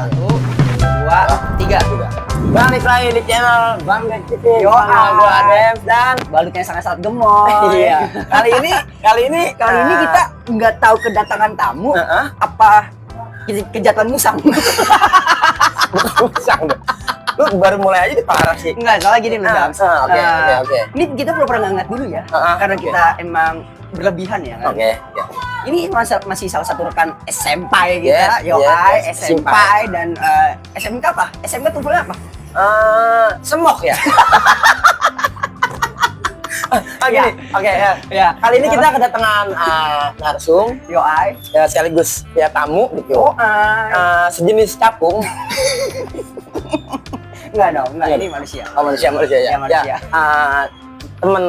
1, 2, 3. Balik lagi di channel Bang Dek TV. Yo, Gua Adem dan balutnya sangat-sangat gemoy. iya. Kali ini kita nggak tahu kedatangan tamu apa kejahatan musang. musang deh. Lu baru mulai aja diparah sih. Enggak, soalnya gini loh, Dams. Oke. Ini kita perlu pernah ngangat dulu ya. Karena kita emang berlebihan ya kan. Oke. Ini masih salah satu rekan SMP kita, Yes, SMP dan SMK apa? SMK tuh apa? Semok ya. Gini, oke ya. Kali ini kita kedatangan narsum, Yoi, ya sekaligus ya tamu gitu. Sejenis capung. Enggak dong, ini manusia. Oh, manusia ya. Ya, manusia. Temen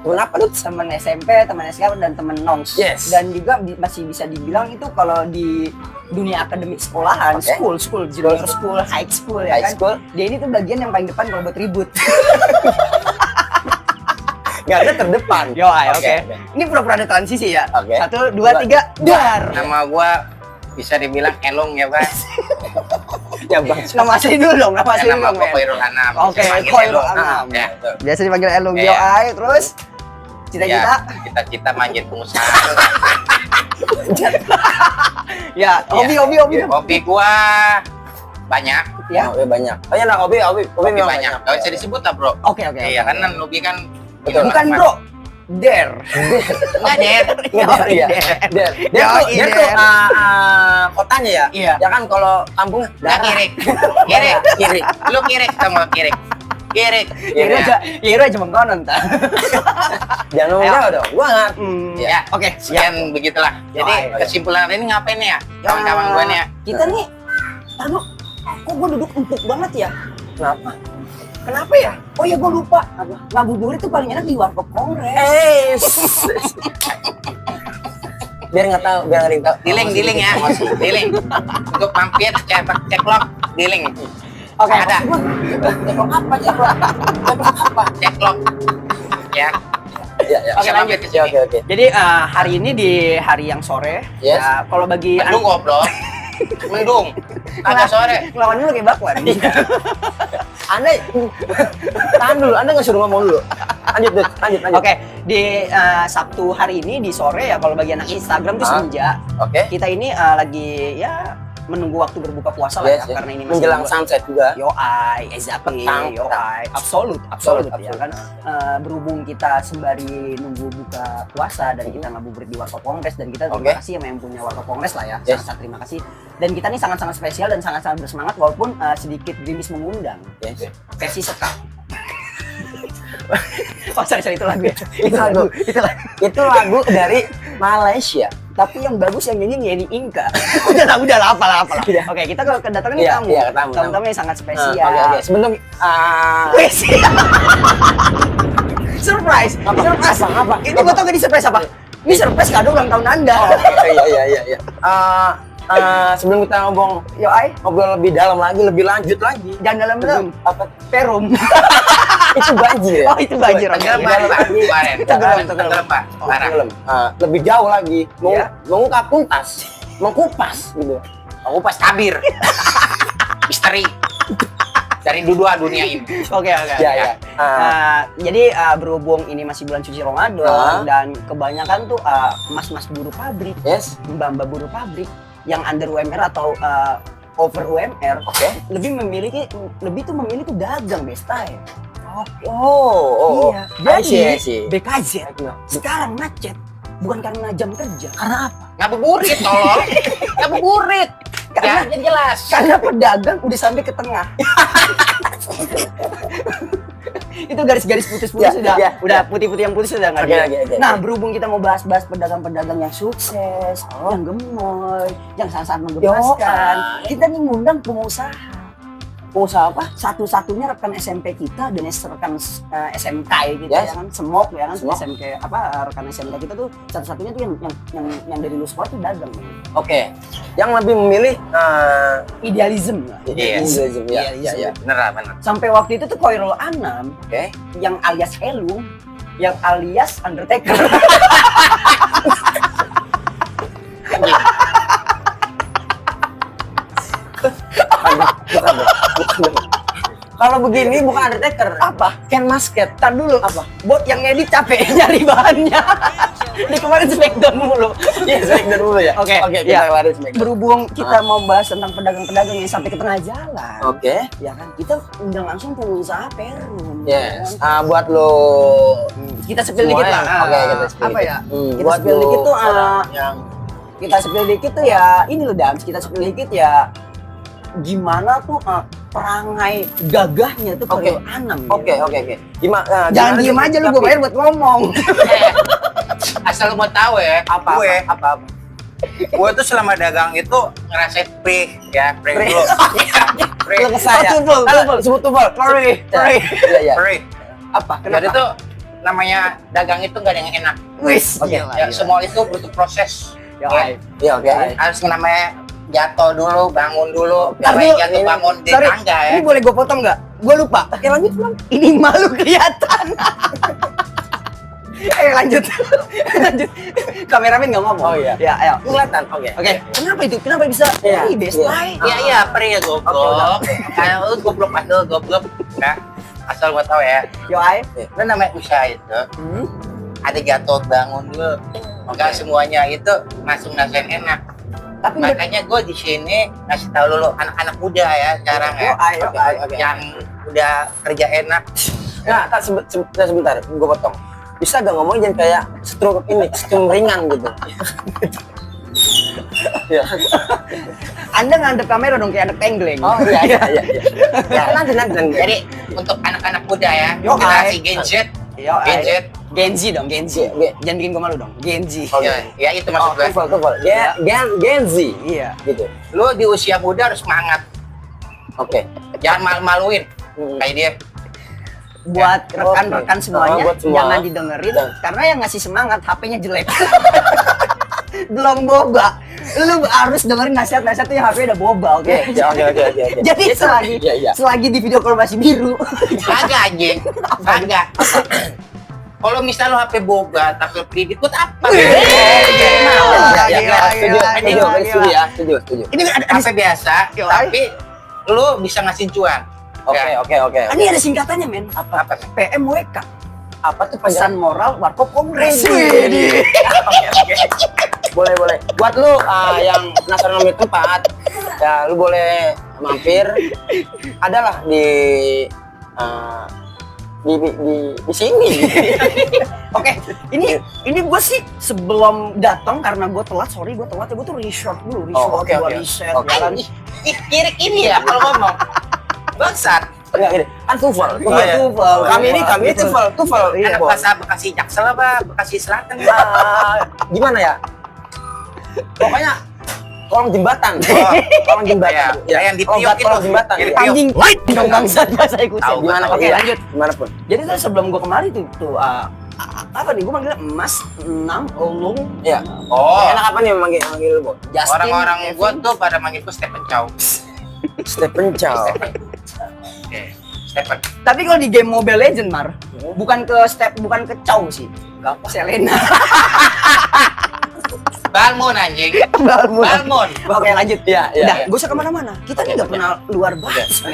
apa tuh? Temen SMP, temen SK dan temen nongs. Yes. Dan juga masih bisa dibilang itu kalau di dunia akademik sekolahan, school, junior school, high school ya kan. Dia ini tuh bagian yang paling depan kalau buat ribut. Nggak ada terdepan. Oke. Ini pura-pura ada transisi ya. 1, 2, 3, dar. Nama gua bisa dibilang Elong ya, Bang. Ya Bang. Nama asli dulu dong, nama asli Nama dong. gua Khairul Anam. Oke, Bisa panggil Khairul Elong. Anam. Ya. Biasa dipanggil Elong Iya. Yoi, terus cita-cita? Cita-cita manjat pengusaha. Ya, hobi. Hobi gua banyak. Ya. Hobi banyak. Oh ya lah, hobi Hobi memang banyak. Gak bisa disebut lah, Bro. Oke. Iya, kan hobi kan Betul. Bukan bro, dare. Enggak, Der. Dia tuh kotanya ya. Iya. Ya kan kalau kampung Enggak kirik. Kirik. Lu kirik sama kirik. Kirik. Iro aja mengkonon ta. Jangan ngomong jauh dong. Gua nggak. Ya, Oke, sekian begitulah. Jadi Yoi. kesimpulan hari ini ngapain nih ya? Kawan-kawan gua nih ya. Kita nih, aduh, kok gue duduk empuk banget ya? Kenapa? Kenapa ya? Oh ya gue lupa. Ngabuburit itu paling enak di warkop Kongres. Biar nggak tahu, biar nggak ada yang tahu. Diling ya. Diling. Untuk mampir ceklok diling. Oke, ada. Ceklok apa? Ceklok. Ya. Ya. Oke, Bisa lanjut. mampir ke sini. Oke. Jadi hari ini di hari yang sore. Yes. Ya, kalau bagi Mendung goblok. Mendung. Agak sore. Lawan dulu kayak bakwan. Anda tahan dulu, Anda nggak suruh ngomong dulu. Lanjut. Oke, di Sabtu hari ini di sore ya kalau bagi anak Instagram tuh senja. Oke. Kita ini lagi ya menunggu waktu berbuka puasa lah ya, karena ini masih menjelang sunset juga. Yoi, exactly, absolut ya kan. Berhubung kita sembari nunggu buka puasa dan kita ngabuburit di Warkop Kongres dan kita terima kasih sama yang punya Warkop Kongres lah ya, sangat terima kasih. Dan kita nih sangat-sangat spesial dan sangat-sangat bersemangat walaupun sedikit gerimis mengundang. Versi sekap. Oh, sorry, itu lagu ya. Itu lagu dari Malaysia. Tapi yang bagus yang nyanyi Inka. udah lah, apalah. Oke, kita kalau kedatangan nih tamu. Iya, Tamu yang sangat spesial. Oke. Sebelum surprise. apa? Ini gua tau gak di surprise apa? Ini surprise kado ulang tahun Anda. Iya. Sebelum kita ngobrol lebih dalam lagi, lebih lanjut lagi. Jangan dalam Apa? perum. Itu banjir ya? Oh, itu banjir. Tenggelam kemarin. Tenggelam, Pak. Parah. Lebih jauh lagi. Mengungkap tuntas. Mengkupas gitu. Mengupas tabir. Misteri. Dari dua dunia ini. Oke. Ya. Jadi berhubung ini masih bulan suci Ramadan dan kebanyakan tuh mas-mas buruh pabrik, mbak-mbak buruh pabrik yang under UMR atau over UMR, lebih memilih tuh dagang bestai. Iya. Jadi BKZ sekarang macet bukan karena jam kerja. Karena apa? Ngabuburit, tolong. Ngabuburit. Ya, jelas. Karena pedagang udah sampai ke tengah. Itu garis-garis putih-putih udah putih-putih yang putih sudah nggak ada. Nah, berhubung kita mau bahas pedagang-pedagang yang sukses, yang gemoy, yang sangat-sangat menggemaskan, kita nih ngundang pengusaha. Pengusaha apa? Satu-satunya rekan SMP kita dan rekan SMK gitu ya kan, semok ya kan, SMK rekan SMK kita tuh satu-satunya tuh yang dari luar sekolah tuh dagang. Oke. Yang lebih memilih idealisme lah. Idealisme. Iya. Bener. Sampai waktu itu tuh Khairul Anam, yang alias Elung, yang alias Undertaker. Bukan dong. Kalau begini bukan Undertaker. Apa? Ken Musket. Tar dulu. Apa? Bot yang ngedit capek nyari bahannya. Di kemarin Smackdown mulu. Iya, Smackdown dulu ya. Oke, Oke, ya. kita lari Smackdown. Berhubung kita mau bahas tentang pedagang-pedagang yang sampai ke tengah jalan. Oke. Ya kan, kita undang langsung pengusaha Perum. Yes. ya kan? Buat lo Kita spill dikit lah. Oke, kita spill Apa dikit. ya? Kita Buat spill lo dikit tuh yang kita spill dikit tuh ya ini loh Dams, kita spill dikit ya gimana tuh perangai gagahnya tuh Oke. kalau Anam. Oke. Gimana? Jangan diem aja lu, gue bayar buat ngomong. Asal lu mau tahu ya, Apa? gue tuh selama dagang itu ngerasain pre dulu. Pre. Lu ke saya. Tufel. Sebut Tufel. Sorry. Iya. Pre. Apa? Jadi tuh namanya dagang itu nggak ada yang enak. Wis. Oke. Gila, Ya, gila. semua itu butuh proses. Ya, Ya. Iya, oke. Harus namanya jatuh dulu, bangun dulu. Ntar Namanya dulu, jatuh bangun di Sorry, tangga ya. ini boleh gue potong nggak? Gue lupa. Oke, lanjut. Ini malu kelihatan. Lanjut. Kameramen nggak ngomong. Oh, iya. Ya, ayo. Kelihatan. Oke. Oke, kenapa itu? Kenapa bisa? Iya, Ini best iya. buy. Iya, pre ya goblok. Kayak lu goblok asal goblok. Nah, asal gua tahu ya. Yo, ay. Lu namanya usaha itu ada jatuh bangun dulu. Enggak semuanya itu langsung ngerasain enak. Tapi Makanya gue di sini ngasih tahu dulu anak-anak muda ya sekarang ya. Oke. Yang udah kerja enak. Nah, sebentar, gue potong. Bisa gak ngomongin jangan kayak strum ringan gitu. Ya. Anda ngadep kamera dong kayak anak tenggleng. Oh iya. Ya, nanti. Jadi untuk anak-anak muda ya, Yo, generasi ay. Gen Z, Yo, Gen Z. Gen Z dong, Gen Z. Iya. Jangan bikin gue malu dong. Gen Z. Oke. Ya itu maksud gue. Tufel. Gen Z. Iya. Gitu. Lu di usia muda harus semangat. Oke. Jangan malu-maluin. Kayak dia. Buat rekan-rekan semuanya, buat semua. jangan didengerin Ya. karena yang ngasih semangat HP-nya jelek. Belum boba. Lu harus dengerin nasihat-nasihat tuh yang HP udah boba, oke? Oke. Jadi Iya. selagi di video call masih biru. Kagak anjing. Kagak. Kalau misal lu HP boba tapi kredit buat apa? Setuju. Ini ada HP biasa, Yo, tapi lu bisa ngasih cuan. Oke. ini ada singkatannya, men. Apa? PMWK. Apa tuh Pesan moral Warkop Kongres. Widih. Boleh. Buat lu yang penasaran sama tempat, ya lu boleh mampir. Adalah di sini. Oke, ini gue sih sebelum datang karena gue telat, sorry gue telat ya, gue tuh research dulu, oke. riset, Oke. ya kan? Kirik ini ya kalau ngomong. Bangsat. Enggak gini, kan Tufel. Iya, Tufel. Kami ini Tufel. Iya. Anak bahasa Bekasi Jaksel apa? Bekasi Selatan. Gimana ya? Pokoknya kolong jembatan. Kolong jembatan. Ya, yang ditiup itu. Kolong jembatan. Yang Iya. Anjing, dong bangsat bahasa ikutin. Tahu, Gimana? Oke, Iya. lanjut. Gimana pun. Jadi tuh sebelum gue kemari tuh apa nih? Gue manggilnya Mas, Nam, Ulung, Iya. Oh, Enak apa nih manggil lu, Bu? Justin, orang-orang Kevin. gua tuh pada manggil gua Stephen Chow. Stephen Chow. Oke, Stephen. Tapi kalau di game Mobile Legend, Mar, bukan ke Chow sih. Selena. Balmon anjing. Balmon. Balmon. Oke, lanjut. Iya. Udah, gak usah kemana-mana. Kita nih nggak pernah luar bahas. Nah,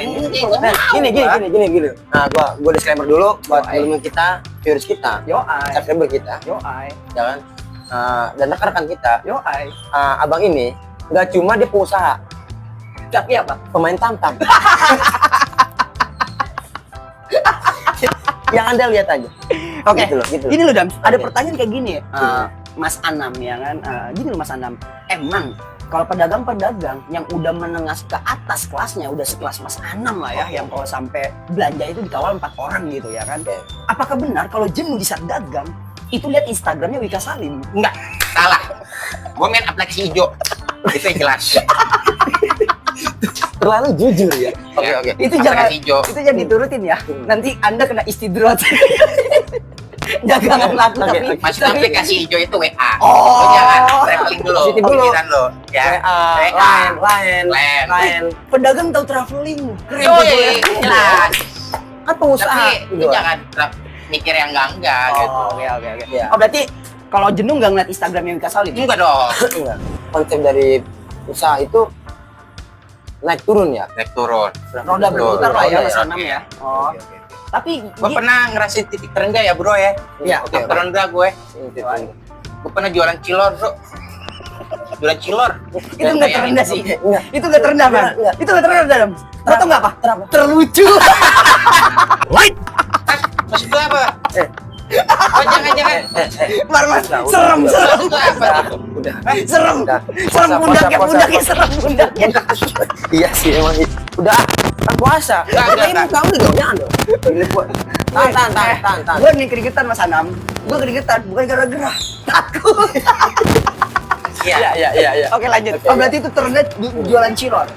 gini. Nah, gua disclaimer dulu buat teman kita, viewers kita, Yo ai, subscriber kita, yo ai, jangan dan rekan-rekan kita. yo ai. Abang ini nggak cuma dia pengusaha, Tapi apa? pemain tamtam. Yang Anda lihat aja. Oke, Gitu loh. Ini loh Dam, ada Oke. pertanyaan kayak gini ya. Mas Anam ya kan, gini loh Mas Anam. Emang kalau pedagang-pedagang yang udah menengah ke atas kelasnya, udah sekelas Mas Anam lah ya, yang kalau sampai belanja itu dikawal 4 orang gitu ya kan. Oke. Apakah benar kalau jenuh di saat dagang, itu lihat Instagramnya Wika Salim? Enggak, salah. Gua main aplikasi hijau. Itu yang jelas. Terlalu jujur ya. Oke. Itu jangan, Aplikasi hijau. itu jangan diturutin ya. Nanti Anda kena istidrot. Dagangan laku Oke, tapi Maksud aplikasi hijau itu WA. Oh. Lu jangan traveling dulu. Positif dulu. Pikiran lo. Ya. Lain. pedagang tahu traveling. Keren Yoi, betul ya. jelas. Kan pengusaha. Tapi lu jangan mikir yang enggak gitu. Oke. Iya. Oh, berarti kalau jenuh nggak ngeliat Instagramnya Wika Salim? Enggak dong. Enggak. Konsep dari usaha itu naik turun ya. naik turun. Roda berputar lah ya Roda Mas ya. Anam ya. Oh. Oke, oke. Tapi Gue pernah ngerasain titik terendah ya bro ya. Iya, Titik oke. terendah gue. Gue pernah jualan cilor bro. Jualan cilor. itu nggak terendah sih. Enggak. Itu nggak terendah kan? Enggak. Itu nggak terendah Dam. Lo tau nggak apa? Kenapa? Terlucu. Maksud gue apa? Oh jangan-jangan. Mas, serem. Maksud lu apa? Udah. Serem. Udah. Serem Puasa, pundaknya, puasa, pundaknya puasa. serem pundaknya. Iya sih emang. Udah. Kan puasa. Enggak. Ini kamu dong, jangan dong. Tahan. Gue nih keringetan Mas Anam. Gue keringetan bukan gara-gara takut. Iya. Oke lanjut. Oke, Oh berarti itu terendah jualan cilor.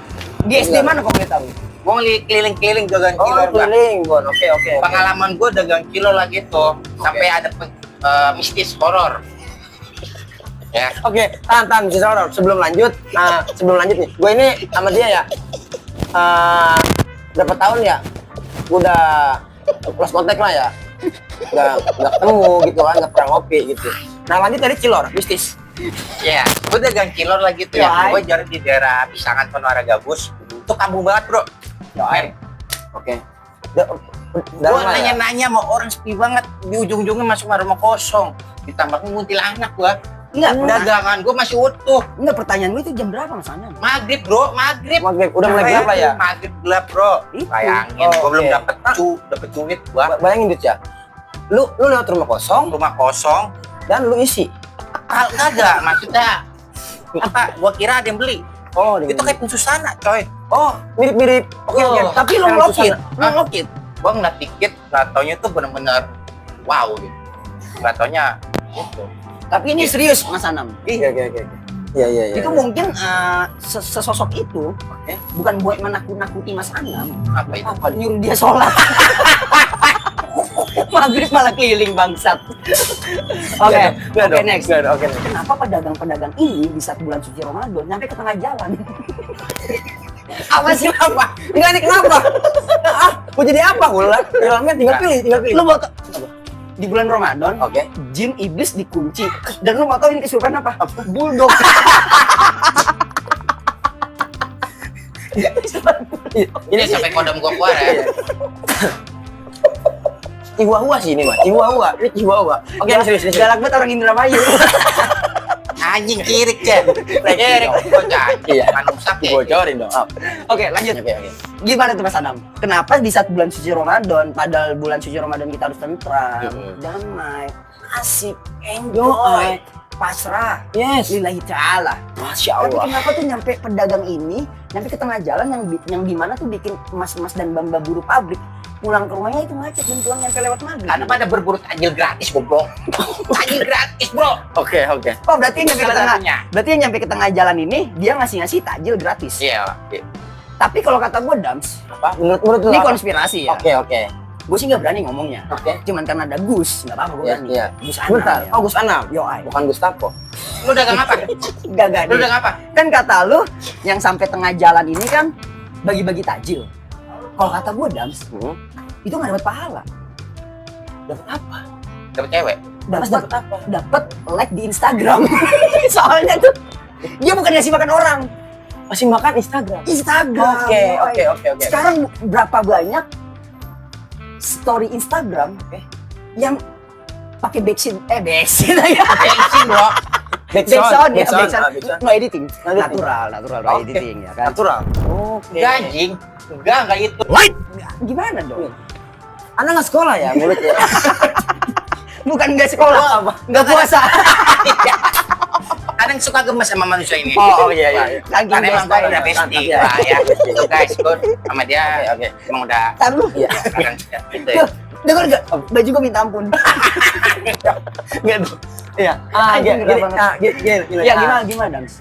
Di SD mana kok boleh tahu? Gue keliling-keliling dagang Oh, cilor. Bang. keliling, Bon. Oke. Pengalaman gue dagang cilor lagi tuh. Sampai ada mistis horor. Ya. Oke, tahan, sebelum lanjut nih, gue ini sama dia ya, berapa tahun ya, gue udah close contact lah ya, nggak ketemu gitu kan, nggak pernah ngopi gitu. Nah lanjut dari cilor, mistis. Ya, gue dagang cilor lagi tuh ya. Ya. Gue jalan di daerah Pisangan Penwara Gabus. Itu kampung banget bro. Men, Oke. gue Dalam lah ya. nanya-nanya mau orang sepi banget. Di ujung-ujungnya masuk rumah kosong. Ditambah kuntilanak gue. Enggak, Dagangan gue masih utuh. enggak pertanyaan gue itu jam berapa Mas Anam? Maghrib bro, maghrib. Maghrib, udah mulai gelap lah ya. Maghrib gelap bro. Itu. Bayangin, Oh, gue belum oke. dapet duit gue. Bayangin Dut ya, lu lewat rumah kosong Rumah kosong. dan lu isi. Kagak, maksudnya apa? Gua kira ada yang beli. Oh, Itu kayak Susana, coy. oh mirip. Oke. Oh, Tapi lo Kayak ngelokit, Susana. lo ngelokit. Gua ngeliat dikit, nggak taunya tuh bener-bener wow gitu. Nggak taunya gitu. Tapi ini serius Mas Anam. Oke. Iya. Itu mungkin sesosok itu bukan buat menakut-nakuti Mas Anam, Apa itu? apa nyuruh dia sholat. Maghrib malah keliling bangsat. Oke, next. Oke. Kenapa pedagang-pedagang ini di saat bulan suci Ramadan nyampe ke tengah jalan? Apa sih apa? Enggak nih kenapa? Mau jadi apa gue lah? Tinggal pilih. Lu mau tau di bulan Ramadan, Oke. jin iblis dikunci dan lu mau tau ini kesukaan apa? Bulldog. Ini sampai kodam gua keluar ya. Chihuahua sih ini mah. Ini Chihuahua. Oke, serius. Galak banget orang Indramayu. Anjing kirik ya. Kirik. Gua Iya. manusak ya. Dibocorin dong. Oke, lanjut. Oke. Gimana tuh Mas Anam? Kenapa di saat bulan suci Ramadan, padahal bulan suci Ramadan kita harus tentram, damai, asik, enjoy, pasrah, Yes. lillahi ta'ala. Masya Tapi Allah. kenapa tuh nyampe pedagang ini, nyampe ke tengah jalan yang dimana tuh bikin emas-emas dan bamba buruh pabrik pulang ke rumahnya itu macet dan pulang nyampe lewat maghrib. Karena pada berburu takjil gratis goblok. Takjil gratis bro. Oke. Oh berarti yang nyampe ke Salah tengah, satunya. berarti yang nyampe ke tengah jalan ini dia ngasih takjil gratis. Iya. Tapi kalau kata gue Dams, Apa? Menurut lu ini apa? konspirasi ya. Oke. Gue sih nggak berani ngomongnya. Oke. Cuman karena ada Gus, nggak apa-apa gue Iya, berani. iya. Gus Anam. Bentar. ya. Oh, Gus Anam. Yo ay. Bukan Gustavo. Lu dagang apa? Gak Lu dagang apa? Kan kata lu yang sampai tengah jalan ini kan bagi-bagi takjil. Kalau kata gue Dams, itu nggak dapat pahala. Dapat apa? Dapet cewek. Dapat apa? Dapat like di Instagram. Soalnya tuh dia bukan ngasih makan orang, Masih makan Instagram. Instagram. Oke. Sekarang berapa banyak story Instagram yang pakai backsound ya. Bensin bro. Backsound ya, Backsound. backsound. No editing. No editing. Natural, no Oke. editing ya kan. Natural. Oke. Gajing. Enggak itu. Gimana dong? Anda nggak sekolah ya mulutnya? Bukan nggak sekolah, nggak puasa. Kadang suka gemes sama manusia ini. Oh iya. Lagi Karena emang gue udah Mantap, bestie ya. lah ya. Itu guys, gue sama dia Oke. emang udah Tar lu. Iya. kadang gitu ya. Dengar nggak? Baju gua minta ampun. Nggak tuh. Iya. Anjing, Gini. gila banget. Gini. Ya gimana Dams?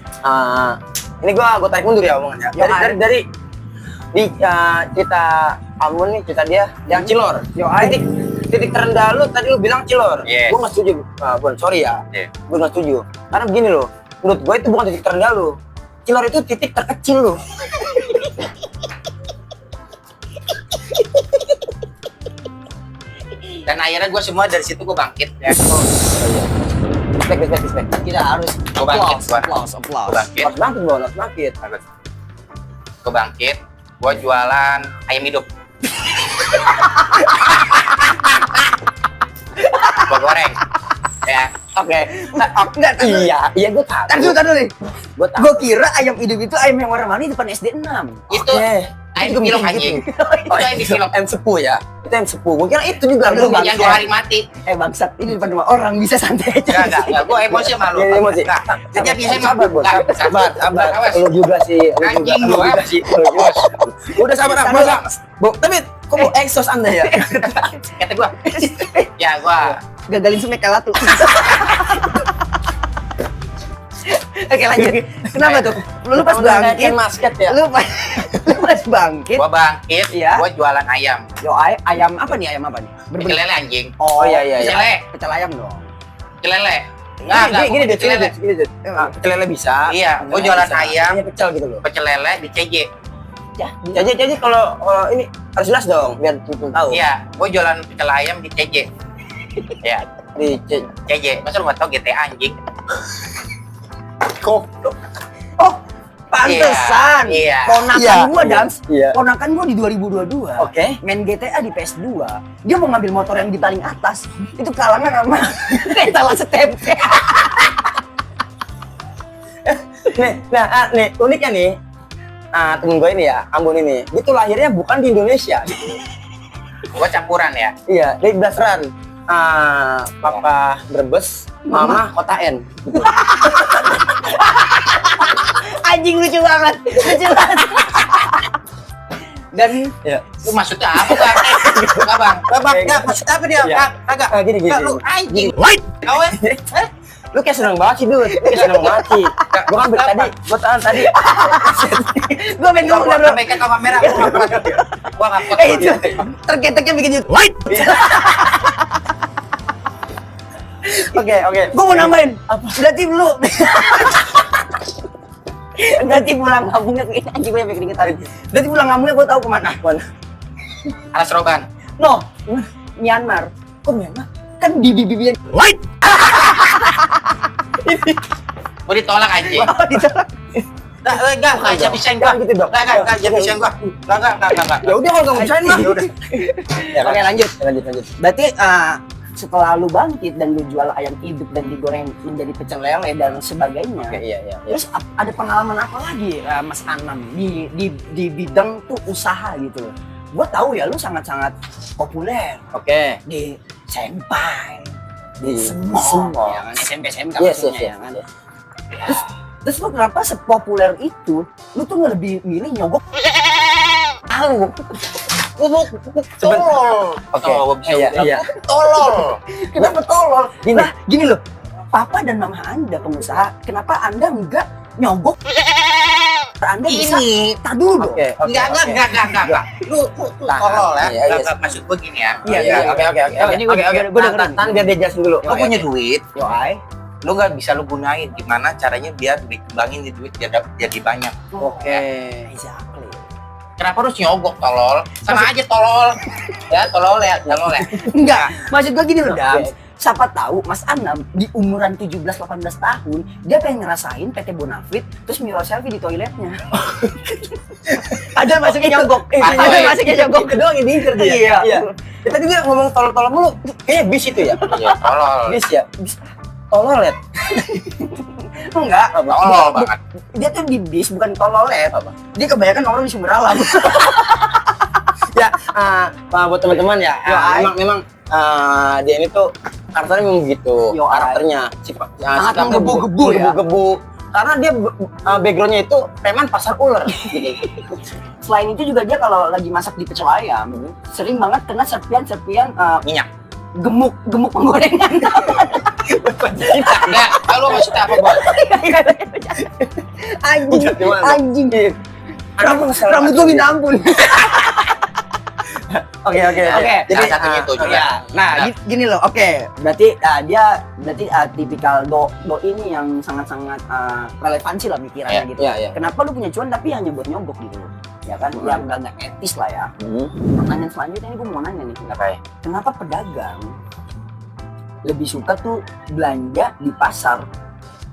Ini gua tarik mundur ya omongannya. Dari di cerita Amun nih, cerita dia yang Cilor. Titik terendah lu tadi lu bilang Cilor. Iya. Gua nggak setuju. Bun, sorry ya. Iya. Gua nggak setuju. Karena begini loh. Menurut gua itu bukan titik terendah lu. Cilor itu titik terkecil lu. Dan akhirnya gue semua dari situ gue bangkit ya. Respect. Kita harus Gua bangkit, gua. applause. Gue bangkit. Harus bangkit. Harus. Gue bangkit, gue jualan ayam hidup. Gue goreng. Ya. Oke. Enggak, Iya, gue tahu. Tahan dulu nih. Gue tahu. Gue kira ayam hidup itu ayam yang warna-warni depan SD 6. Itu ayam Itu pilok mikir anjing. gitu. Itu ayam pilok. M sepuh ya. Itu M sepuh. Gue kira itu juga. Aduh, Bang. Yang 2 hari mati. Bangsat, ini depan rumah orang bisa santai aja. Enggak. Gue emosi sama lu. Iya, emosi. Enggak. Sejak biasanya Sabar, Bos. Sabar. Awas. Lu juga sih. Anjing lu, juga sih. Udah sabar, Bos. Bu, tapi kok mau exhaust Anda ya? Kata gue. Ya gue. Gagalin semek kalatu. Oke, lanjut. Kenapa tuh? Lu pas bangkit, Basket ya. lu pas bangkit. Gue bangkit, Iya. gue jualan ayam. Yo, ayam apa nih? Ayam apa nih? Pecel lele anjing. Oh iya. Pecel lele. Pecel ayam dong. Pecel lele. Gini deh, pecel lele. Pecel lele bisa. Iya, gue jualan ayam, Hanya pecel gitu loh. pecel lele di CJ. Ya, Jadi kalau ini harus jelas dong biar tuh tahu. Iya, gue jualan pecel ayam di CJ. Ya, Di CJ. Masa lu nggak tahu GTA anjing? kok. oh, pantesan. Iya. Ponakan Iya. gua, Dams. Iya. Ponakan gua di 2022. Oke. Main GTA di PS2. Dia mau ngambil motor yang di paling atas. Itu kalangan sama etalase tempe. Nih, uniknya nih. Temen gue ini ya, Ambon ini. Dia tuh lahirnya bukan di Indonesia. Gue campuran ya. Iya, dari Blasran. Papa Brebes, Mama Kota N. Anjing lucu banget. Lucu banget. Dan Ya. Lu maksudnya apa bang? Enggak bang. Enggak maksudnya apa dia? Iya. Kagak. Gini. Lu anjing. Kau Lu kayak seneng banget sih, Dut. Lu kayak seneng banget sih. Gua kan beli tadi, gua tahan tadi. gua pengen ngomong bro. Sampaikan ke kamera. Gua nggak kuat. Itu terketeknya bikin YouTube. Oke. Gua mau nambahin. Berarti lu Berarti pulang kampungnya anjing gue yang bikin keringetan. Berarti pulang kampungnya gue tahu kemana. Alas Roban. No, Myanmar. Kok Myanmar? Kan di bibinya. Gua ditolak anjing. Oh, ditolak. Enggak bisa gua. Gitu dong. Enggak bisa gua. Enggak. Ya udah kalau kamu bisa mah. Ya udah. Oke, lanjut. Lanjut. Berarti setelah lu bangkit dan lu jual ayam hidup dan digoreng menjadi pecel lele dan sebagainya. Oke, iya. Terus ada pengalaman apa lagi Mas Anam di bidang tuh usaha gitu loh. Gua tahu ya lu sangat-sangat populer Oke. di Senpai, Di semua, semua. ya kan? SMP SMK Yes. maksudnya, ya kan? Terus lu kenapa sepopuler itu lu tuh nggak lebih milih nyogok? Tahu. Tolol. Oke. Iya. Tolol. Kenapa tolol? Gini. Nah, gini loh. Papa dan mama Anda pengusaha, kenapa Anda enggak nyogok? Anda bisa tak dulu dong. Oke. Enggak. Lu tolol ya. Iya, iya. Enggak, maksud gua gini ya. Oke. Ini gua dengerin. Tahan biar dia jelasin dulu. Lu punya duit, Yo, ay. lu nggak bisa lu gunain. Gimana caranya biar dikembangin di duit jadi banyak. Oke. Exactly. Kenapa harus nyogok tolol? Sama aja tolol. Ya, tolol ya. Enggak, maksud gua gini loh, Oke. Dam. Siapa tahu Mas Anam di umuran 17-18 tahun, dia pengen ngerasain PT Bonafit terus mirror selfie di toiletnya. Padahal masuknya nyogok. Padahal masuknya nyogok. Itu doang yang diincer dia. Iya. Ya, tadi dia ngomong tolol-tolol mulu. Kayaknya bis itu ya. Iya, tolol. Bis ya. Tolol ya. Enggak. Tolol banget. Dia tuh di bis bukan tololet. Dia kebanyakan orang di sumber alam. Ya, buat teman-teman ya. Yo, ay. Memang dia ini tuh karakternya memang begitu. Yo, ay. Karakternya Sangat menggebu-gebu ya. Menggebu-gebu. Karena dia backgroundnya itu preman pasar ular. Gitu. Selain itu juga dia kalau lagi masak di pecel ayam, sering banget kena serpian-serpian Minyak. gemuk penggorengan. Enggak, kalau maksudnya apa, Bos? Anjing. Rambut lu minta ampun. Oke. Jadi Salah satunya itu juga. Nah, gini loh. Oke, berarti dia tipikal do ini yang sangat-sangat relevansi lah pikirannya Iya, gitu. iya. Kenapa lu punya cuan tapi hanya buat nyogok gitu loh? Ya kan, yang nggak etis lah ya. Pertanyaan selanjutnya ini gue mau nanya nih, Apa ya? kenapa pedagang lebih suka tuh belanja di pasar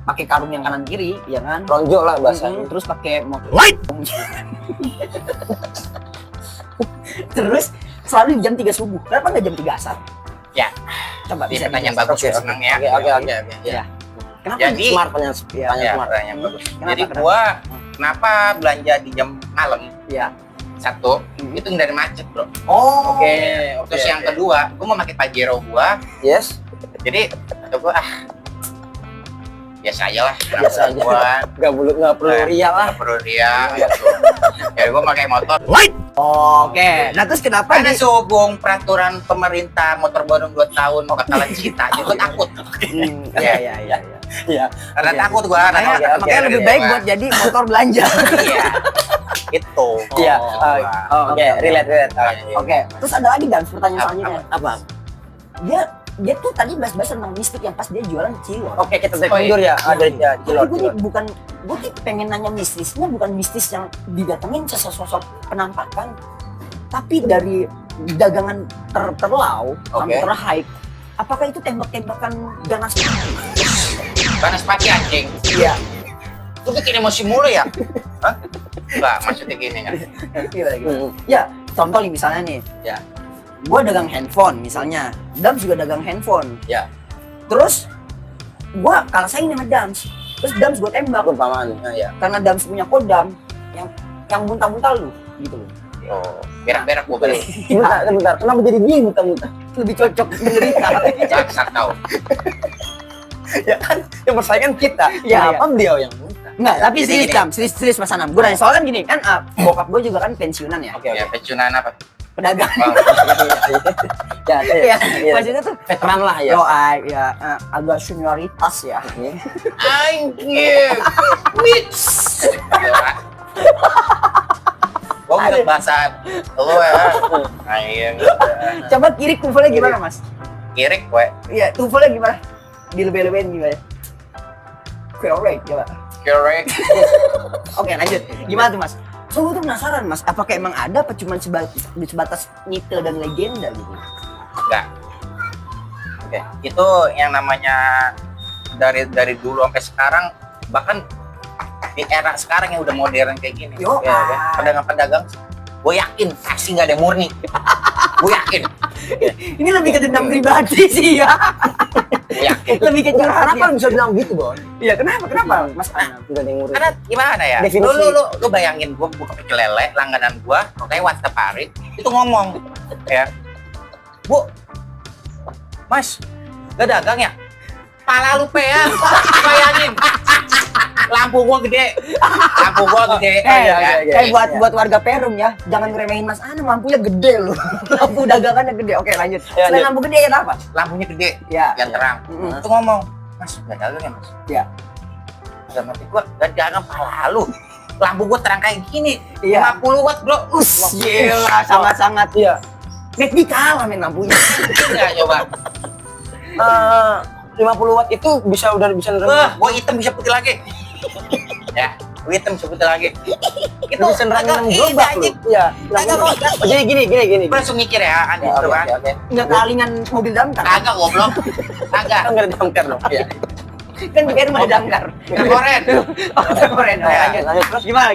pakai karung yang kanan kiri, ya kan? Lonjok lah bahasanya. Terus pakai motor. Terus selalu jam 3 subuh. Kenapa nggak jam 3 asar? Ya. Coba Ini bisa pertanyaan dijelasin. bagus ya, senang ya. Oke. Ya. Kenapa? Jadi- Smart pertanyaan Iya. smart. Pertanyaan bagus. Kenapa, Jadi kenapa? gua kenapa belanja di jam malam? Ya. Satu, itu dari macet, Bro. Oh. Oke. Terus yang kedua, gua mau pakai Pajero gua. Yes. Jadi kata gua biasa aja lah. Biasa aja. Gua Nggak perlu ria lah. nggak perlu ria gitu. Ya gua pakai motor. Oke. Nah, terus kenapa Ada sehubung peraturan pemerintah motor baru 2 tahun bakalan cita, jadi gua takut. Iya. Iya. Karena Oke. takut gua. Makanya lebih baik buat jadi motor belanja. Iya. Itu. Iya. Oke, Relate. Oke. Terus ada lagi Dan pertanyaan Apa? selanjutnya. Apa? Dia tuh tadi bahas-bahas tentang mistik yang pas dia jualan cilok. Oke, kita tarik Oh, iya. mundur ya. Ada ya, Tapi gue nih gue tuh pengen nanya mistisnya bukan mistis yang didatengin sesosok penampakan, tapi dari dagangan terlau sampai Oke. terhype. Apakah itu tembak-tembakan ganas? Panas pati anjing. Iya. Lu bikin emosi mulu ya? Hah? Enggak, maksudnya gini kan. Ya, contoh nih misalnya nih. Ya. Gue dagang handphone misalnya, Dams juga dagang handphone. Ya. Terus gue kalah saing sama Dams. Terus Dams gue tembak Perumpamaan. Ya. karena Dams punya kodam yang muntah-muntah lu gitu loh. Oh, berak-berak gua balik. Bentar. Kenapa jadi dia muntah-muntah? Lebih cocok menderita. Caksak tahu. Ya kan, yang persaingan kita. Iya, Apa dia yang muntah? Enggak, tapi Jadi serius gini. Dam, serius Mas Anam. Gue nanya soalnya kan gini, kan bokap gue juga kan pensiunan ya, Oke. Ya, pensiunan apa? pedagang. Oh, Ya, Iya, iya. maksudnya tuh Veteran lah ya. ya agak senioritas ya. anjing. Wits. Gua udah bahasa lu ya. Anjing. Coba kirik tuvelnya gimana Mas? Kirik gue. Iya, tuvelnya gimana? Dilebe-lebein gimana? Correct, coba. Kirik. Oke, lanjut. Gimana tuh Mas? So, gue tuh penasaran Mas, apakah emang ada apa cuma sebatas mitos dan legenda gitu? Enggak. Oke, itu yang namanya dari dulu sampai sekarang, bahkan di era sekarang yang udah modern kayak gini. Yo, Ya, pedagang-pedagang, gue yakin pasti nggak ada yang murni. Gue yakin. Ini lebih ke dendam pribadi sih ya. Gue yakin. Lebih ke curhat Kenapa ya. bisa bilang gitu, Bon? Iya, kenapa Mas Anam? Enggak ada yang ngurus. Karena gimana ya? Definisi. Lu bayangin gue buka pecel lele, langganan gue, lewat setiap hari, itu ngomong, ya, Bu, Mas, gak dagang ya? Pala lu peang, bayangin. Lampu gua gede. Kayak buat warga Perum ya, jangan ngeremehin Mas Anam, lampunya gede loh. Lampu dagangannya gede. Oke, lanjut. Ya, Selain lanjut. lampu gede apa? Lampunya gede, Ya. yang terang. Mm-mm. Itu ngomong, Mas, gak dagang ya, Mas? Ya. Dalam hati gua, gak dagang pala lu. Lampu gua terang kayak gini, Iya. 50 watt, bro. Gila, sangat-sangat. Iya. McD kalah main lampunya. Enggak, coba. 50 watt itu bisa nerangin. Gua hitam bisa putih lagi. Ya, gua hitam bisa putih lagi. Itu Bisa nerangin agak 6 gerobak ide, lu. anjing. Iya. Agak mau. Jadi gini. Gua langsung mikir ya, anjing Ya, itu kan. oke. Nggak kealingan mobil damkar. Kagak goblok. Kagak. Kan enggak ada damkar dong. Iya. Kan di Perum ada damkar. Koren. Oh, keren. Ya, Lanjut. terus Gimana?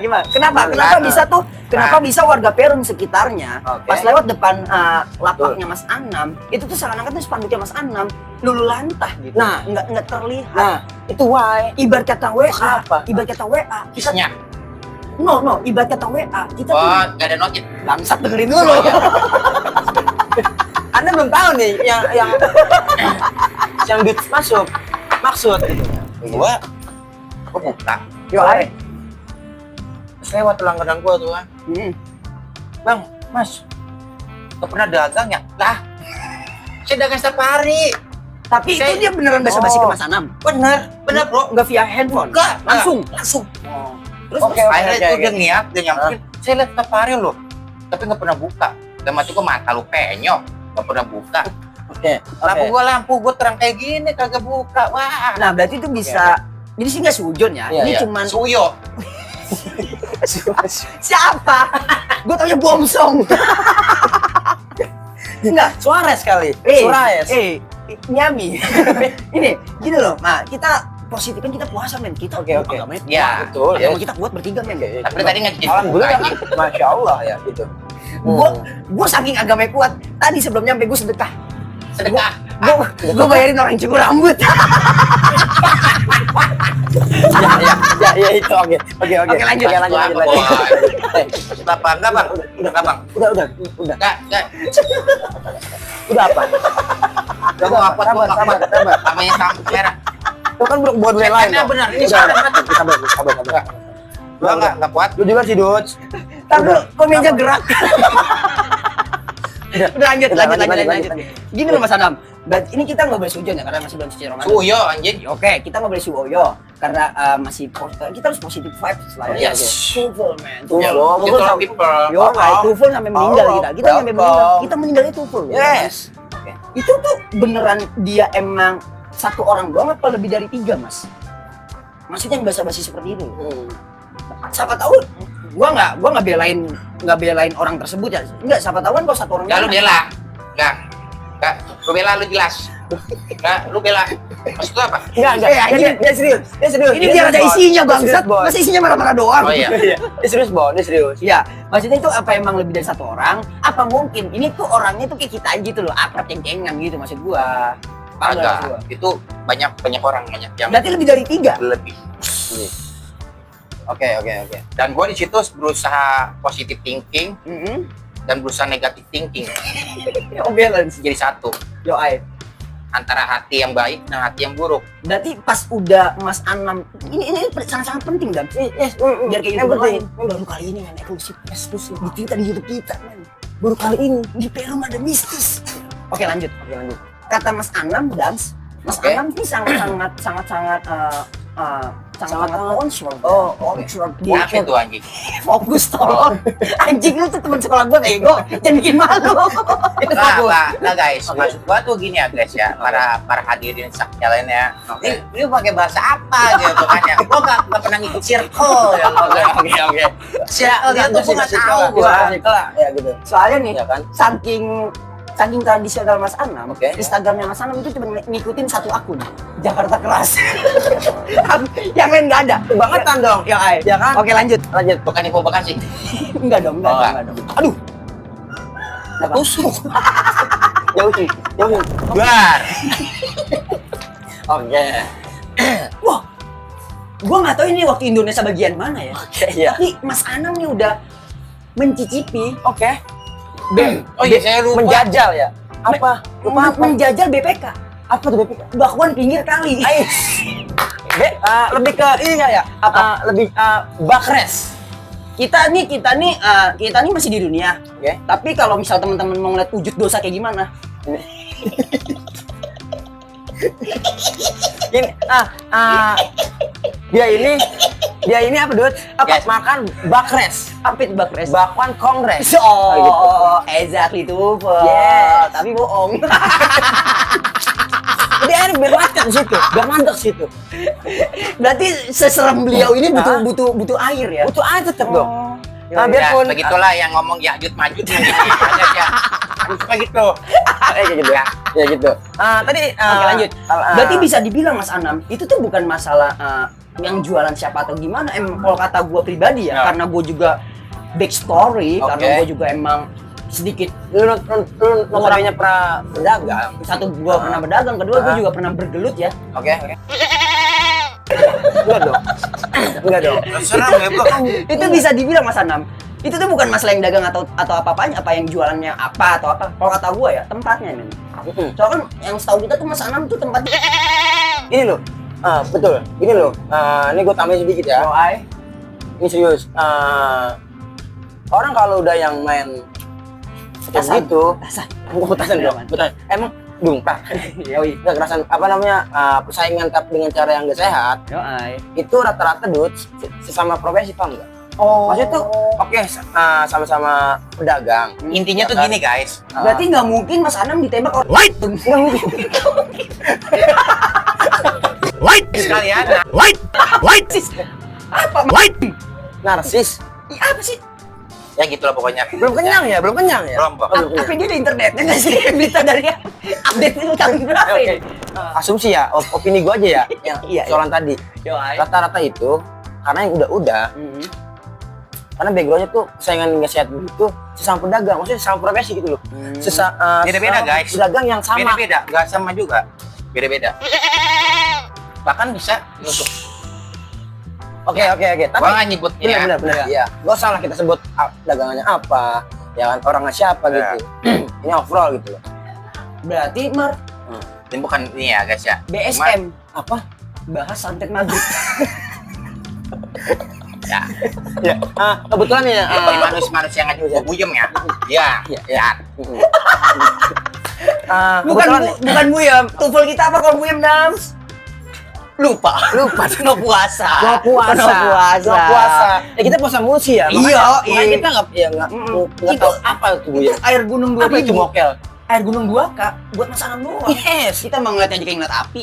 Kenapa bisa warga Perum sekitarnya Oke. pas lewat depan lapaknya Mas Anam, itu tuh seakan-akan tuh spanduknya Mas Anam lulu lantah gitu. Nah. nggak terlihat. Nah, itu why. Ibarat kata WA, Kenapa? kita Kisnya. no, ibarat kata WA, kita tuh Oh, gak ada notif. bangsat dengerin dulu. Anda belum tahu nih yang duit masuk. Maksud gitu. Gua buka. Yo, ay. Terus lewat langganan gua tuh kan. Bang, Mas, gak pernah dagang ya? Lah, saya dagang setiap hari. Tapi Saya- itu dia beneran basa-basi Oh. ke Mas Anam. Bener bro. Nggak via handphone. Enggak, Langsung. Terus Oke, akhirnya oke, itu oke. dia niat, dia nyamperin. Saya lihat setiap hari loh, tapi nggak pernah buka. Dan mati gua mata lu penyok, nggak pernah buka. Oke. Lampu gua terang kayak gini, kagak buka. Wah. Nah, berarti itu bisa. Jadi sih nggak sujon ya. Iya, Ini iya. cuman Suyo. siapa? Gue taunya Bomsong. Enggak. Suarez kali. Suarez. Nyami. Ini, gini loh. Nah, kita positif kan kita puasa men. Kita Oke. agamanya kuat. Ya, betul, Agama ya. kita kuat bertiga men. Tapi tadi nggak Alhamdulillah kan, masya Allah ya gitu. Gua saking agamanya kuat. Tadi sebelum nyampe gua sedekah. sedekah. Gua bayarin orang cukur rambut. Ya itu oke. Oke, lanjut. Apa enggak bang? Enggak bang? Udah. Enggak. Udah apa? Udah mau apa? Sabar. Namanya kamera. Itu kan buat beli lain. Karena benar, ini Sabar. sabar. Gua enggak kuat. Lu juga sih, Dudes. Tapi kok meja gerak? Udah lanjut. Gini loh Mas Adam. Ini kita nggak boleh sujon ya karena masih belum suci Ramadan. Suyo anjing. Oke, kita nggak boleh suoyo karena masih kita harus positive vibes selalu. Yes. Tufel man. Ya, Tufel. gitu people. You're right, Tufel sampai meninggal kita. Kita sampai meninggal. Kita meninggalnya Tufel. Yes. Oke. Itu tuh beneran dia emang satu orang doang apa lebih dari 3 Mas? Maksudnya yang basa-basi seperti itu. Siapa tahu gua nggak belain orang tersebut ya. Enggak, siapa tahu kan kalau satu orang. Ya lu bela. Enggak. Lu bela lu jelas. Enggak, lu bela. Maksud lu apa? Enggak. Dia serius. Ini biar ada isinya bangsat. Masa isinya marah-marah doang? Oh iya. Dia serius, Bon. Dia serius. Ya, maksudnya itu apa emang lebih dari satu orang? Apa mungkin ini tuh orangnya tuh kayak kita aja gitu loh, akrab ceng-cengan gitu maksud gua. Paham nggak maksud gua? Agak. Itu banyak orang yang Berarti lebih dari 3. lebih. Oke. Dan gua di situ berusaha positive thinking dan berusaha negative thinking. Oh, balance. Jadi satu Yo, ai. antara hati yang baik dan hati yang buruk. Berarti pas udah Mas Anam ini sangat-sangat penting dan biar kayak Yang gitu penting. baru kali ini kan eksklusif di kita di YouTube kita men. Baru kali ini di Perum ada mistis. Oke lanjut. Kata Mas Anam Mas Oke. Anam ini sangat onshore. Onshore. Apa itu anjing? Fokus tolong. Anjing lu tuh teman sekolah gua bego. Jangan bikin malu. Itu fokus. Nah guys, maksud gua tuh gini ya guys ya, para hadirin sekalian ya. Ini pakai bahasa apa gitu kan ya? Gua nggak pernah ngikut circle ya. Oke. Circle dia tuh gua nggak tahu gua. Ya gitu. Soalnya nih, Ya kan? saking tradisional Mas Anam, Oke. Instagramnya Mas Anam itu cuma ngikutin satu akun, Jakarta Keras. Yang lain nggak ada. Kebangetan dong. Ya, ai. Ya kan? Oke lanjut. Bukan info Bekasi. Enggak dong. Aduh. Apa? Tusuk. Jauhin. Bar. Oke. Wah, gua nggak tahu ini waktu Indonesia bagian mana ya. Iya. Tapi Mas Anam nih udah mencicipi. Oke. Oh iya saya lupa. Menjajal ya. Apa? Lupa apa? Menjajal BPK. Apa tuh BPK? Bakwan pinggir kali. Lebih ke ini nggak ya? Apa? Lebih bakres. Kita nih masih di dunia. Oke. Tapi kalau misal teman-teman mau ngeliat wujud dosa kayak gimana? Ini dia ini apa Dut? Apa Yes. makan bakres? Apa itu bakres? Bakwan kongres. Oh, exactly tuh. Yes. Tapi bohong. Jadi air biar mantap di situ, biar mantap di situ. Berarti seserem beliau ini butuh air ya. Butuh air tetap dong. Ya, biarpun begitulah yang ngomong Ya'jud Ma'jud gitu. Ya. Suka gitu. gitu ya. Ya gitu. Tadi Oke lanjut. Berarti bisa dibilang Mas Anam itu tuh bukan masalah yang jualan siapa atau gimana. Kalau kata gue pribadi ya, karena gue juga backstory, karena gue juga emang sedikit lu notabene pernah berdagang. satu gue pernah berdagang, kedua gue juga pernah bergelut ya. Oke. Enggak dong. Serem ya bro. Itu bisa dibilang Mas Anam. Itu tuh bukan masalah yang dagang atau apa-apanya, apa yang jualannya apa atau apa. Kalau kata gue ya tempatnya ini. Soalnya kan yang setahu kita tuh Mas Anam tuh tempatnya. Ini loh. Betul. Ini loh. Ini gue tambahin sedikit ya. Ini serius. Orang kalau udah yang main Petasan. gitu, Petasan dong. Betul. Emang dungkrak. Yoi. Nggak kerasan apa namanya persaingan dengan cara yang gak sehat. Yoi. Itu rata-rata sesama profesi paham nggak? Oh. Maksudnya tuh oke, sama-sama pedagang. Intinya tuh gini guys. Berarti nggak mungkin Mas Anam ditembak orang. Light. Nggak mungkin. Light sekalian. Light. Apa? Light. Narsis. Apa sih? Ya gitulah pokoknya. Belum kenyang ya? Belum, Bang. Apa dia ada internetnya nggak sih? Berita dari update itu tahun berapa Oke. ini? asumsi ya, opini gua aja ya, yang Iya, soalan tadi. Yo, ay. Rata-rata itu karena yang udah, Mhm. karena backgroundnya tuh saingan nggak sehat begitu, sesama pedagang, maksudnya sesama profesi gitu loh. Beda-beda, sesama guys. Pedagang yang sama. Beda-beda, nggak sama juga. Beda-beda. Bahkan bisa untuk Oke. Tapi gua nggak nyebutnya. benar. Iya. Gak salah kita sebut dagangannya apa, ya kan orangnya siapa gitu. Ini overall gitu loh. Berarti Mar Dan bukan ini ya guys ya. BSM Apa? bahas santet maghrib. Ya. Ya. Kebetulan ya. Ini manusia yang ngajak buyem ya. Iya. Ya. Bukan buyem. Tufel kita apa kalau buyem, Dams? Lupa no puasa. No puasa. Ya kita puasa mulu sih ya. Iya, Makanya kita nggak tahu apa itu bu ya. Air gunung Apa itu 2000. mokel? Air gunung 2K buat Mas Anam doang. Yes. Kita mau ngeliat aja kayak ngeliat api.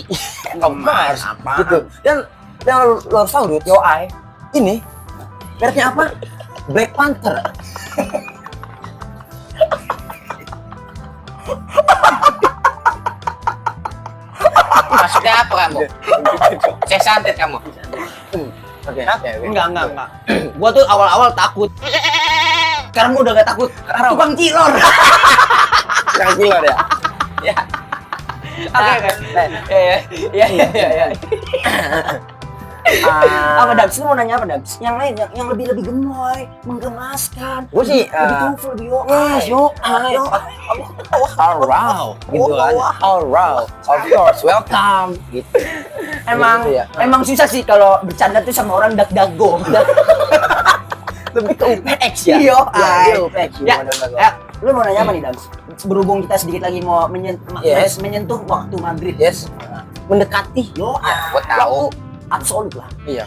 Kemas. Apa? Gitu. Dan lo harus tahu Dut. Yo ay. Ini mereknya apa? Black Panther. Maksudnya apa kamu? Saya santet kamu. Oke. Enggak. Gua tuh awal-awal takut. Sekarang gua udah gak takut. Tukang cilor. Yang killer ya. Ya. Oke. Iya. Apa Dams? Lu mau nanya apa Dams? Yang lain yang lebih gemoy, menggemaskan. Gue sih lebih tufull, lebih yo. Alright, gitu kan. Alright, of course, welcome. Gitu. Emang Gitu ya. emang susah sih kalau bercanda tuh sama orang dak-dago. Lebih ke UPX ya. Iya, Iya, UPX. Ya, lu mau nanya apa nih Dams? Berhubung kita sedikit lagi mau Yes. menyentuh waktu maghrib. Yes. Mendekati. Yo, Gua tahu. waktu absolut lah. Iya.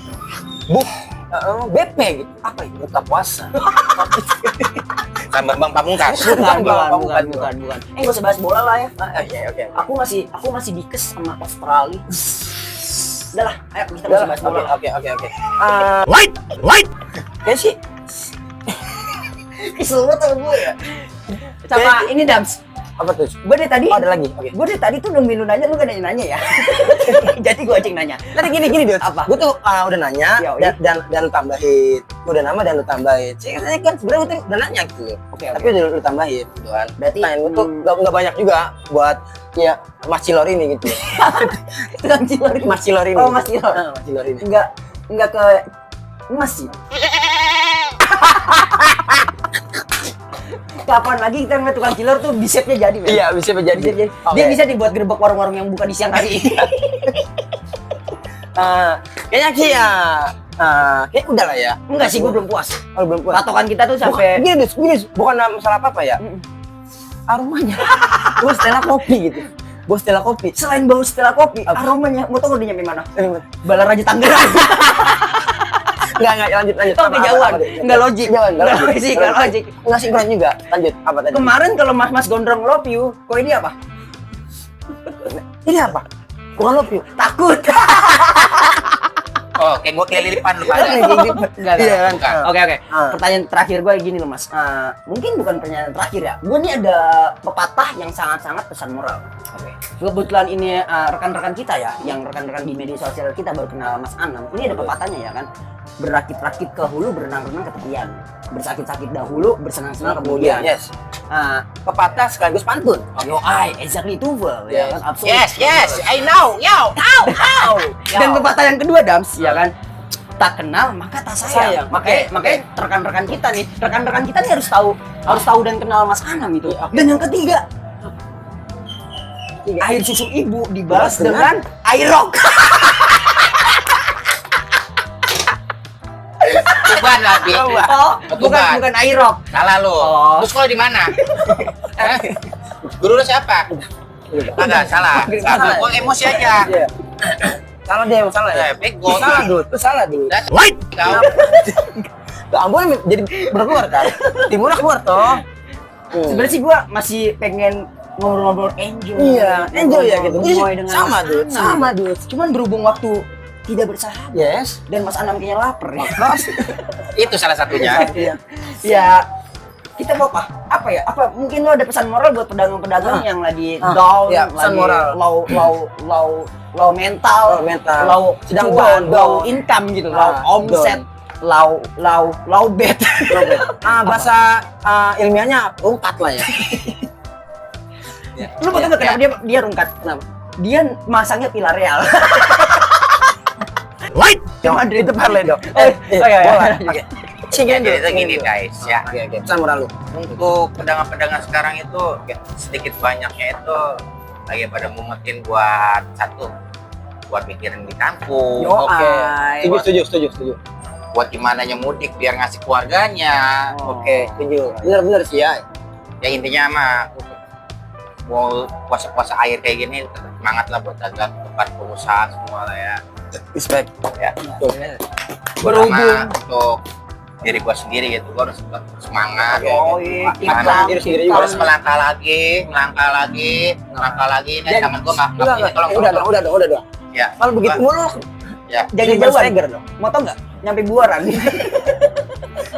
BP gitu. Apa itu? Buka puasa. Bukan Bambang Pamungkas. Bukan. Gak usah bahas bola lah ya. Oke. Aku masih dikes sama Australia. Udah lah, ayo kita bahas bahas bola. Oke. Light. Kayak sih. Kesel banget sama gue ya. Sama ini Dams. Apa tuh? Gue dari tadi. Oh, ada lagi. Oke. Gue dari tadi tuh nungguin lu nanya, lu gak nanya ya. Jadi gue aja yang nanya. Tadi gini Dut. Apa? Gue tuh udah nanya Ya, dan lu tambahin. Udah nama dan lu tambahin. Saya kan sebenarnya gue tuh udah nanya gitu. Oke. Tapi udah lu tambahin gitu kan. Berarti Gue tuh nggak banyak juga buat ya Mas Cilor ini gitu. tukang cilor. Mas Cilor ini. Oh, Mas Cilor. Mas Cilor ini. Enggak ke Mas sih. Kapan lagi kita ngeliat tukang cilor tuh bisepnya jadi, men? Iya, bisa menjadi. Bisa jadi. Oke. Dia bisa dibuat gerbek warung-warung yang buka di siang hari. Kayaknya sih ya. Kayak udah lah ya. Enggak sih, gue belum puas. Oh, belum puas. Patokan kita tuh sampai Gini, bukan masalah apa ya. Aromanya. Gue Stella kopi gitu. Gue Stella kopi. selain bau Stella kopi, Apa? aromanya mau tau dia nyampe mana? Balaraja Tangerang. Enggak, lanjut. Oh, kejauhan. Enggak logik. Enggak logik. Enggak logik. Enggak sinkron juga. Lanjut. Apa tadi? Kemarin kalau Mas Gondrong love you, kok ini apa? Ini apa? Bukan love you. Takut. Oh, kayak gua kelilipan lu pada. Enggak. Iya kan? Bukan. Oke. Ah. Pertanyaan terakhir gue gini loh Mas. Mungkin bukan pertanyaan terakhir ya. Gue nih ada pepatah yang sangat-sangat pesan moral. Oke. Kebetulan ini rekan-rekan kita ya, yang rekan-rekan di media sosial kita baru kenal Mas Anam. Ini ada pepatahnya ya kan. Berakit-rakit ke hulu, berenang-renang ke tepian. Bersakit-sakit dahulu, bersenang-senang kemudian. Yes. Ah, Pepatah sekaligus pantun. yo, exactly tuvel ya kan. Absolut. Yes, I know. Dan pepatah yang kedua Dams ya kan. Tak kenal maka tak sayang. Sayang. Makanya rekan-rekan kita nih harus tahu dan kenal Mas Anam itu. Dan yang ketiga, air susu ibu dibalas dengan air rock. Tuban lagi. Oh, bukan air rock. Salah lu. Oh. Lu sekolah di mana? Guru lu siapa? Agak salah. Salah. Gua emosi aja. Iya. Salah dia, salah ya. Bego. Salah dulu, itu salah dulu. Light. Kau. Tuh Ambon jadi berkeluar kan? Timurnya keluar toh. Sebenarnya sih gua masih pengen ngobrol-ngobrol enjoy. Iya, enjoy ya gitu. Gemoy dengan Sama Mas Dut, Anam. sama Dut. Cuman berhubung waktu tidak bersahabat Yes. dan Mas Anam kayaknya lapar ya. Itu salah satunya. Iya. Ya kita mau apa? Apa ya? Apa mungkin lo ada pesan moral buat pedagang-pedagang yang lagi Ah, down, iya, pesan lagi moral. low mental, low sedang cuan, down, low income gitu, low Ah, omset, low bet. Bahasa ilmiahnya rungkat lah ya. Lu betul nggak kenapa dia rungkat? Kenapa? Dia masangnya pilar real. Light. Madrid itu parle dong. Iya. Oke. Ya, jadi gini guys ya. Oke. Pesan moral lu. Untuk pedagang-pedagang sekarang itu sedikit banyaknya itu lagi pada mumetin buat buat mikirin di kampung. Oke. Setuju. Buat gimana mudik biar ngasih keluarganya. Oke, setuju. Bener sih ya. Ya intinya mah mau puasa-puasa air kayak gini tetap semangat lah buat dagang tempat pengusaha semua lah ya. Respect. Ya. Betul. Berhubung. Terutama untuk diri gua sendiri gitu, gua harus tetap semangat. Iklan, diri sendiri juga. Harus melangkah lagi. Ini tangan gua nggak ini tolong. Udah dong. Ya. Kalau begitu mulu, Ya. Jangan Tiban jauhan. Steger dong. Mau tau nggak? Nyampe buaran.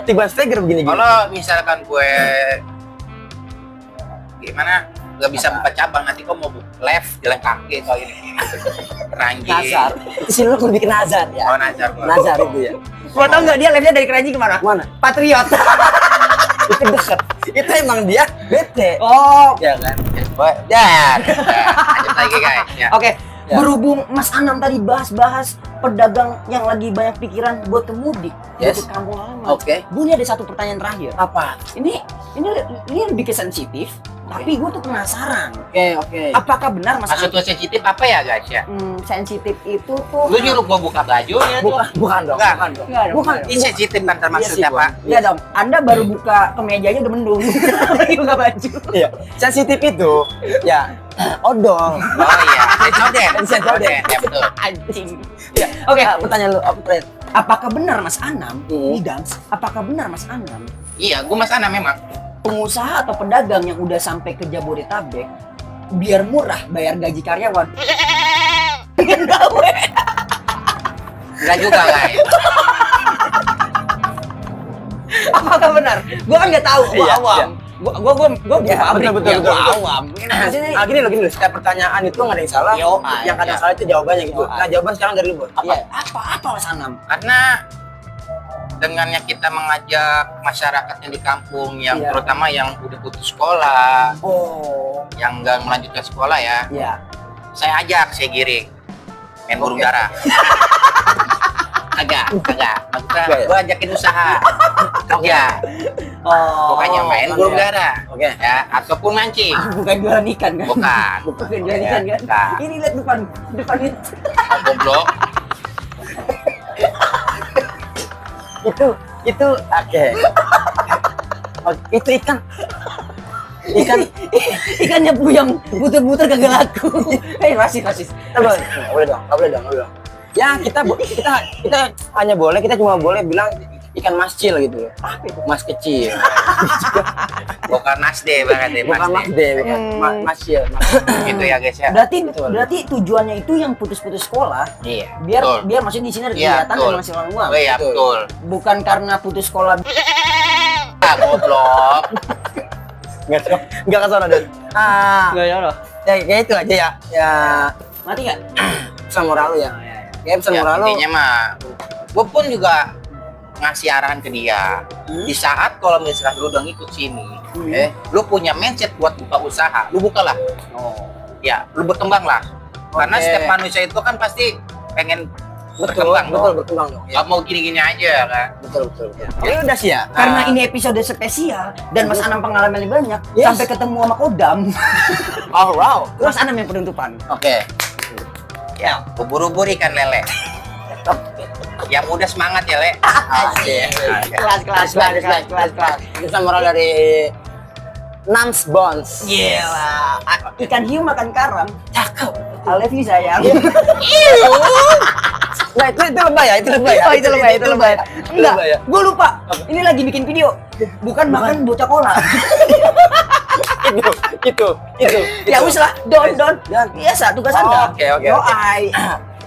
Tiban Steger begini. Kalau misalkan gue gimana nggak bisa buka cabang nanti kok mau left jalan kaki soal ini Keranji. Nazar. Itu sih lu lebih ke Nazar ya. Oh Nazar. Nazar itu ya. Mau tau nggak dia live-nya dari Keranji kemana? Mana? Patriot. Itu dekat. Itu emang dia bete. Oh, Ya kan? Dan lanjut lagi guys. Ya. oke. Ya. Berhubung Mas Anam tadi bahas pedagang yang lagi banyak pikiran buat ke mudik, buat Yes. ke kampung halaman. Oke. Gue ini ada satu pertanyaan terakhir. Apa? Ini lebih ke sensitif, tapi gue tuh penasaran. Oke. Apakah benar Mas Maksud Anam? gue sensitif apa ya guys ya? Sensitif itu tuh. Lu nyuruh gua buka bajunya tuh. Bukan dong. Enggak. Bukan dong. Enggak dong. Bukan. Ini sensitif kan termaksudnya sih, apa? Iya dong. Anda baru buka kemejanya udah mendung. Lagi buka baju. Iya. Sensitif itu ya odol. Oh iya, sensoden. Sensoden. Ya betul. Anjing. Ya. Oke. Pertanyaan lu apa, Fred? Apakah benar Mas Anam? Hmm. Nih Dans. Apakah benar Mas Anam? Iya, gua Mas Ana memang. Pengusaha atau pedagang yang udah sampai ke Jabodetabek biar murah bayar gaji karyawan. Enggak juga guys. Apakah benar? Gua kan nggak tahu, gua Iya, awam. iya. Gua bukan Iya, pabrik, betul. gua awam. Nah, gini loh, setiap pertanyaan itu nggak ada yang salah. Yo, yang kadang iya. salah itu jawabannya gitu. Yo, Nah, jawaban sekarang dari lu, Bro. Iya, apa Mas Anam? Karena dengannya kita mengajak masyarakat yang di kampung yang Iya. terutama yang udah putus sekolah, Oh, yang nggak melanjutkan sekolah ya, iya. saya ajak, saya giring main burung Oke. dara. Agak. Maksudnya Enggak ya? gua ajakin usaha kerja, Oh, pokoknya main burung iya. dara, Oke. ya ataupun mancing. bukan jualan ikan kan? Bukan. Bukan jualan ikan kan? Bukan. Ini lihat depan itu. Oh, goblok. Itu oke. Oh, itu ikan Ikannya yang buter-buter kagak laku. Rasis. nggak boleh dong. Ya kita hanya boleh, kita cuma boleh bilang ikan mascil gitu loh. Apa itu? Mas kecil. Bukan nasde banget deh, Bukan mas nasde. deh, bukan mascil. Gitu ya guys ya. Berarti tujuannya itu yang putus-putus sekolah Iya. biar betul. maksudnya di sini ada Iya, kegiatan betul. dan menghasilkan uang. Oh iya Betul. betul. Bukan karena putus sekolah. Ah, goblok. Nggak ke sana, Dan. Enggak ya loh. Ya kayak itu aja ya. Ya Mati enggak? pesan moral lu ya. Kayak pesan Ya, moral lu. intinya mah gue pun juga ngasih arahan ke dia. Di saat kalau misalkan lu udah ngikut sini, lu punya mindset buat buka usaha, lu bukalah. Oh. Ya, lu berkembang lah. Karena Oke. setiap manusia itu kan pasti pengen Betul, berkembang dong. berkembang dong. Ya. Gak mau gini-gini aja kan. Betul. Ya udah sih ya. Karena ini episode spesial dan Mas Anam pengalamannya banyak, Yes. sampai ketemu sama Kodam. Oh wow. Mas Anam yang penutupan. Oke. Ya, ubur-ubur ikan lele. Yang muda semangat ya, Le. Kelas. Pesan moral dari Nams Bones. Gila. Ikan hiu makan karang. Cakep. I love you sayang. Nah itu lebay ya, itu lebay ya. Oh, itu lebay. Enggak, lebay ya. gue lupa. Ini lagi bikin video. Bukan makan bocah cola. Itu. Ya wis lah, don. Don. Biasa tugas Oh, Anda. oke. Yo ai.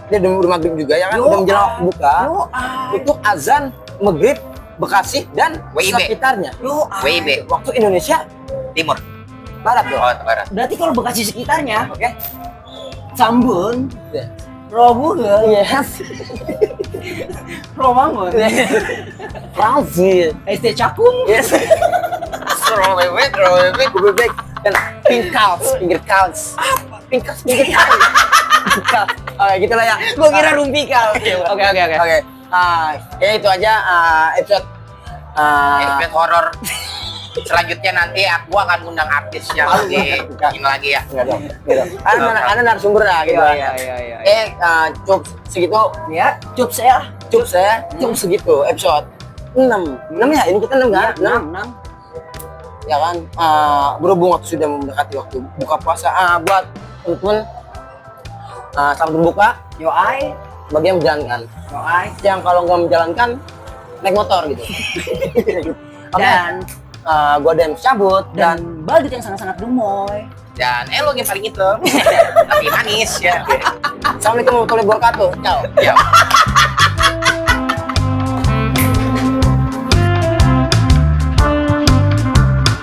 Dia udah maghrib juga ya kan, Yo, udah menjelang ai. buka. Yo ai. Itu azan maghrib Bekasi dan WIB. sekitarnya. Yo, WIB. Waktu Indonesia Timur. Barat dong. Oh, Barat. berarti kalau Bekasi sekitarnya, Oke. Sambun, Yes. Robuhel, Yes. Romangun, Brazil. ST Cakung, Yes. Strawberry, bebek, dan pink cows, pinggir cows. Apa? Pink cows, pinggir cows. Oke, gitu lah ya. Gua kira rumpikal. Oke. Oke. Ya itu aja episode Episode horor selanjutnya nanti aku akan undang artis yang lagi ini lagi ya. enggak dong. Ada narasumber lah gitu. Iya. Cukup segitu Ya, cup saya. cukup segitu episode 6 ya, ini kita 6 kan? 6 ya kan, berhubung waktu sudah mendekati waktu buka puasa, buat teman-teman selamat berbuka Yo ai, bagi yang menjalankan, yang kalau nggak menjalankan naik motor gitu. Oke, dan gua Dan cabut dan dan Balut yang sangat-sangat gemoy. Dan Elo yang paling hitam tapi manis ya. assalamualaikum warahmatullahi wabarakatuh. Ciao. Ya.